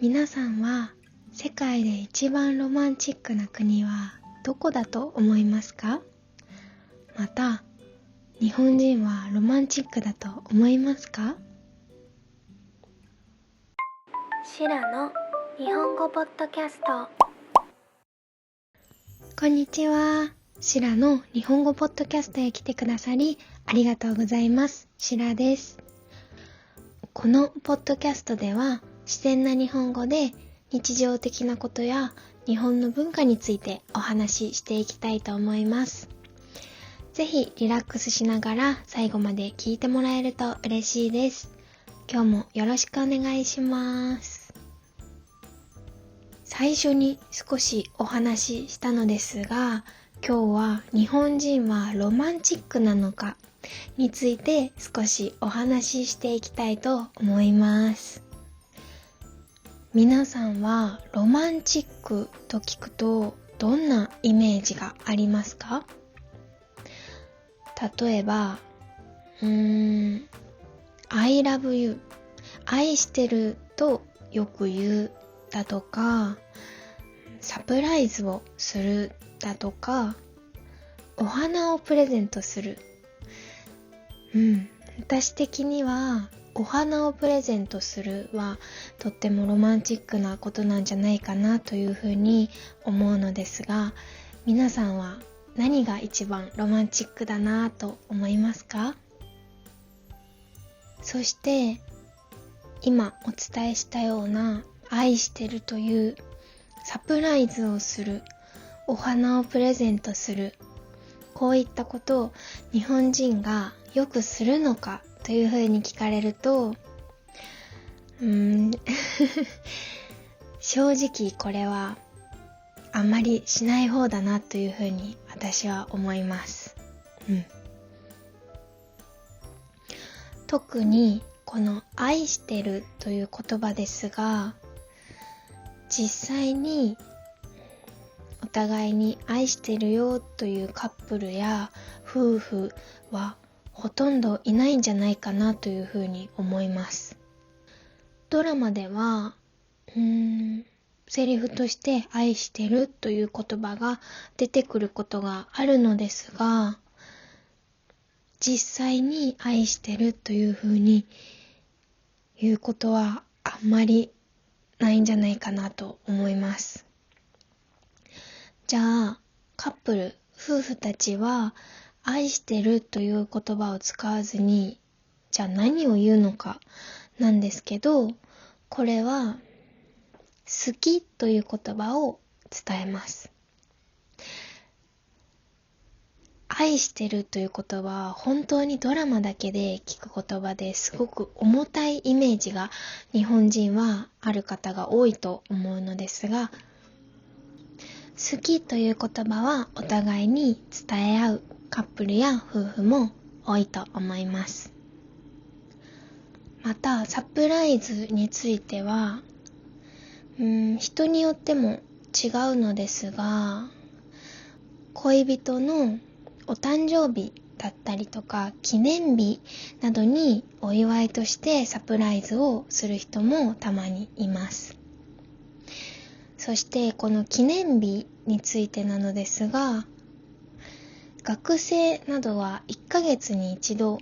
皆さんは世界で一番ロマンチックな国はどこだと思いますか？また、日本人はロマンチックだと思いますか？シラの日本語ポッドキャスト。こんにちは。シラの日本語ポッドキャストへ来てくださりありがとうございます。シラです。このポッドキャストでは自然な日本語で日常的なことや日本の文化についてお話ししていきたいと思います。ぜひリラックスしながら最後まで聞いてもらえると嬉しいです。今日もよろしくお願いします。最初に少しお話ししたのですが、今日は日本人はロマンチックなのかについて少しお話ししていきたいと思います。皆さんはロマンチックと聞くとどんなイメージがありますか？例えば、I love you 愛してるとよく言うだとか、サプライズをするだとか、お花をプレゼントする。私的にはお花をプレゼントするはとってもロマンチックなことなんじゃないかなというふうに思うのですが、皆さんは何が一番ロマンチックだなと思いますか？そして今お伝えしたような愛してるというサプライズをする、お花をプレゼントする、こういったことを日本人がよくするのかというふうに聞かれると、正直これはあんまりしない方だなというふうに私は思います。特にこの愛してるという言葉ですが、実際にお互いに愛してるよというカップルや夫婦はほとんどいないんじゃないかなというふうに思います。ドラマではセリフとして愛してるという言葉が出てくることがあるのですが、実際に愛してるというふうに言うことはあんまりないんじゃないかなと思います。じゃあカップル、夫婦たちは愛してるという言葉を使わずに、じゃあ何を言うのかなんですけど、これは好きという言葉を伝えます。愛してるという言葉は本当にドラマだけで聞く言葉ですごく重たいイメージが日本人はある方が多いと思うのですが、好きという言葉はお互いに伝え合うカップルや夫婦も多いと思います。またサプライズについては人によっても違うのですが、恋人のお誕生日だったりとか記念日などにお祝いとしてサプライズをする人もたまにいます。そしてこの記念日についてなのですが、学生などは1ヶ月に一度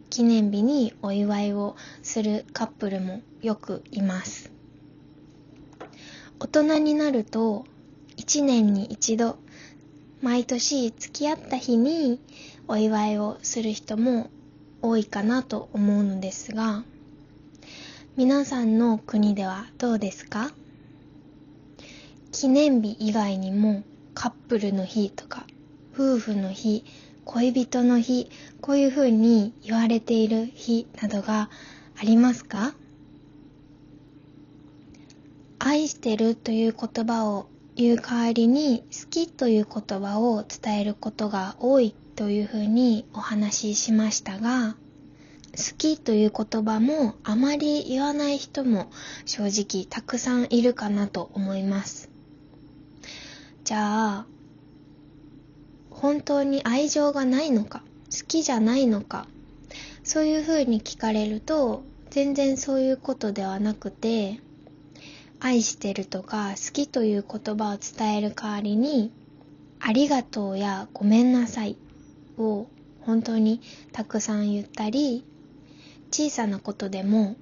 記念日にお祝いをするカップルもよくいます。大人になると1年に一度毎年付き合った日にお祝いをする人も多いかなと思うのですが、皆さんの国ではどうですか？記念日以外にもカップルの日とか夫婦の日、恋人の日、こういうふうに言われている日などがありますか？愛してるという言葉を言う代わりに好きという言葉を伝えることが多いというふうにお話ししましたが、好きという言葉もあまり言わない人も正直たくさんいるかなと思います。じゃあ本当に愛情がないのか、好きじゃないのか、そういうふうに聞かれると全然そういうことではなくて、愛してるとか好きという言葉を伝える代わりに、ありがとうやごめんなさいを本当にたくさん言ったり、小さなことでも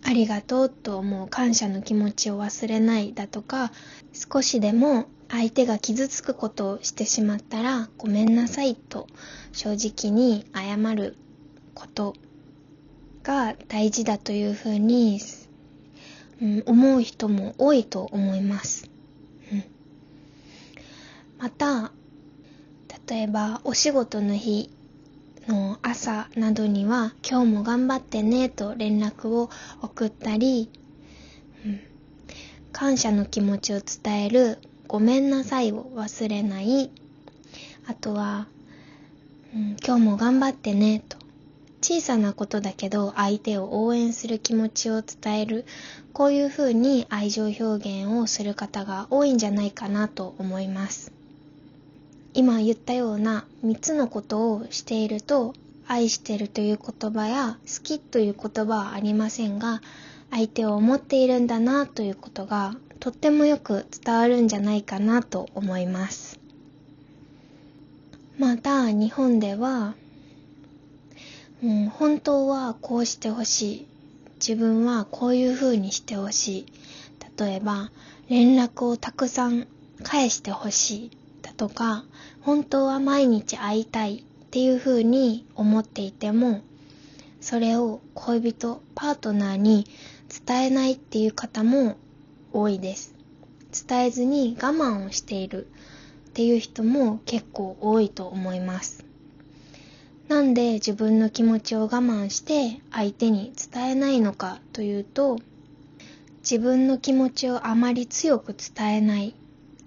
ありがとうと思う感謝の気持ちを忘れないだとか、少しでも相手が傷つくことをしてしまったらごめんなさいと正直に謝ることが大事だというふうに、思う人も多いと思います。また、例えばお仕事の日の朝などには今日も頑張ってねと連絡を送ったり、感謝の気持ちを伝えるごめんなさいを忘れない。あとは、今日も頑張ってねと小さなことだけど相手を応援する気持ちを伝える、こういうふうに愛情表現をする方が多いんじゃないかなと思います。今言ったような3つのことをしていると、愛してるという言葉や好きという言葉はありませんが、相手を思っているんだなということがとってもよく伝わるんじゃないかなと思います。また日本では、本当はこうしてほしい、自分はこういう風にしてほしい、例えば連絡をたくさん返してほしいだとか、本当は毎日会いたいっていう風に思っていても、それを恋人、パートナーに伝えないっていう方も多いです。伝えずに我慢をしているっていう人も結構多いと思います。なんで自分の気持ちを我慢して相手に伝えないのかというと、自分の気持ちをあまり強く伝えない、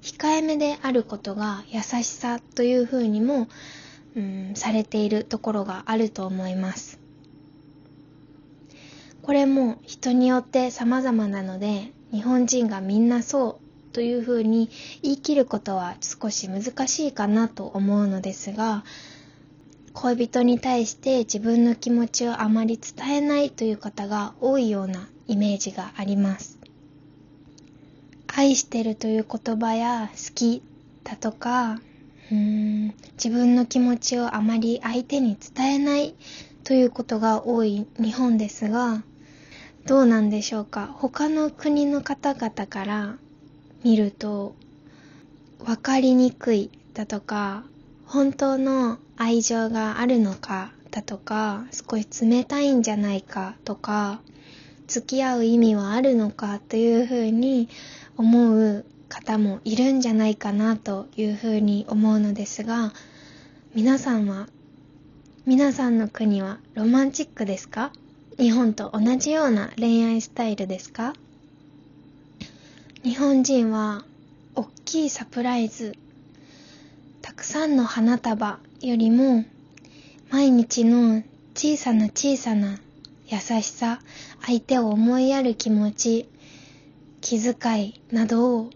控えめであることが優しさというふうにも、されているところがあると思います。これも人によって様々なので、日本人がみんなそうというふうに言い切ることは少し難しいかなと思うのですが、恋人に対して自分の気持ちをあまり伝えないという方が多いようなイメージがあります。愛してるという言葉や好きだとか、自分の気持ちをあまり相手に伝えないということが多い日本ですが、どうなんでしょうか。他の国の方々から見ると分かりにくいだとか、本当の愛情があるのかだとか、少し冷たいんじゃないかとか、付き合う意味はあるのかというふうに思う方もいるんじゃないかなというふうに思うのですが、皆さんの国はロマンチックですか？日本と同じような恋愛スタイルですか？日本人は大きいサプライズ、たくさんの花束よりも毎日の小さな小さな優しさ、相手を思いやる気持ち、気遣いなどを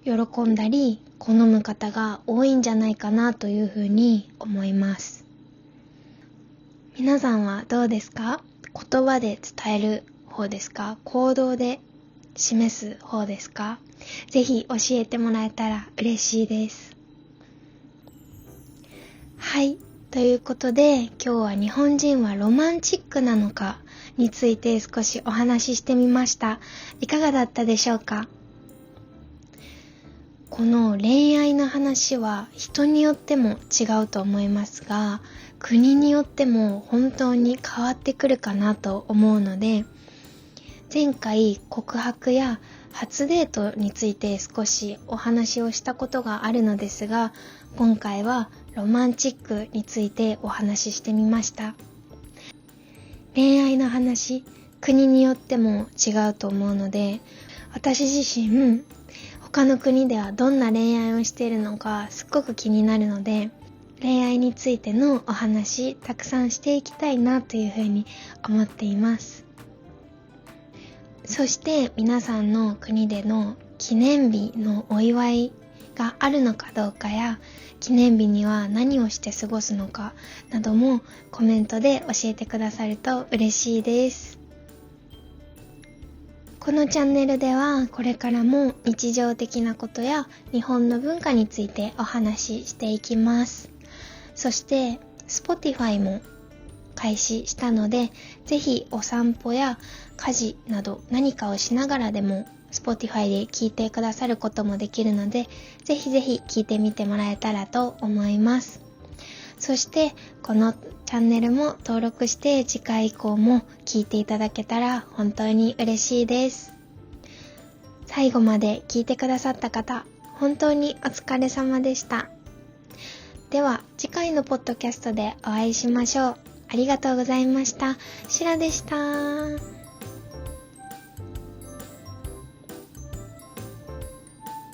喜んだり好む方が多いんじゃないかなというふうに思います。皆さんはどうですか？言葉で伝える方ですか？行動で示す方ですか？ぜひ教えてもらえたら嬉しいです。はい、ということで今日は日本人はロマンチックなのかについて少しお話ししてみました。いかがだったでしょうか？この恋愛の話は人によっても違うと思いますが、国によっても本当に変わってくるかなと思うので、前回告白や初デートについて少しお話をしたことがあるのですが、今回はロマンチックについてお話ししてみました。恋愛の話、国によっても違うと思うので、私自身他の国ではどんな恋愛をしているのかすっごく気になるので、恋愛についてのお話たくさんしていきたいなというふうに思っています。そして皆さんの国での記念日のお祝いがあるのかどうかや、記念日には何をして過ごすのかなどもコメントで教えてくださると嬉しいです。このチャンネルではこれからも日常的なことや日本の文化についてお話ししていきます。そして Spotify も開始したので、ぜひお散歩や家事など何かをしながらでも Spotify で聞いてくださることもできるので、ぜひぜひ聞いてみてもらえたらと思います。そしてこのチャンネルも登録して次回以降も聞いていただけたら本当に嬉しいです。最後まで聞いてくださった方、本当にお疲れ様でした。では次回のポッドキャストでお会いしましょう。ありがとうございました。シラでした。